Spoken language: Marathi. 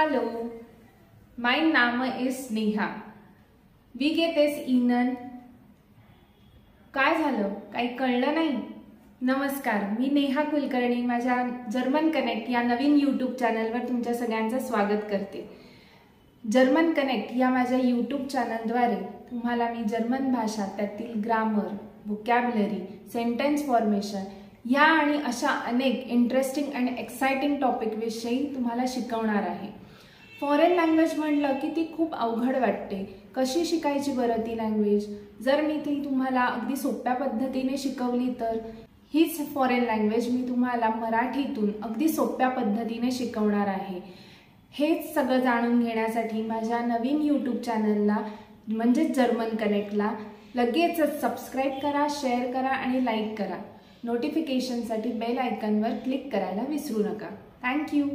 Hallo, mein Name ist Neha. Wie geht es Ihnen? काय झालं? काही कळलं नाही? नमस्कार, मी नेहा कुलकर्णी माझ्या जर्मन कनेक्ट या नवीन यूट्यूब चॅनलवर तुमच्या सगळ्यांचं स्वागत करते. जर्मन कनेक्ट या माझ्या यूट्यूब चॅनलद्वारे तुम्हाला मी जर्मन भाषा, त्यातील ग्रामर, व्होकॅब्युलरी, सेंटेन्स फॉर्मेशन या आणि अशा अनेक इंटरेस्टिंग आणि एक्साइटिंग टॉपिक विषयी तुम्हाला शिकवणार आहे. फॉरेन लँग्वेज म्हटलं की ती खूप अवघड वाटते. कशी शिकायची बरं ती लँग्वेज? जर मी ती तुम्हाला अगदी सोप्या पद्धतीने शिकवली तर हीच फॉरेन लँग्वेज मी तुम्हाला मराठीतून अगदी सोप्या पद्धतीने शिकवणार आहे. हेच सगळं जाणून घेण्यासाठी माझ्या नवीन यूट्यूब चॅनलला म्हणजे जर्मन कनेक्टला लगेचच सबस्क्राईब करा, शेअर करा आणि लाईक करा. नोटिफिकेशनसाठी बेल आयकॉनवर क्लिक करायला विसरू नका. थँक्यू.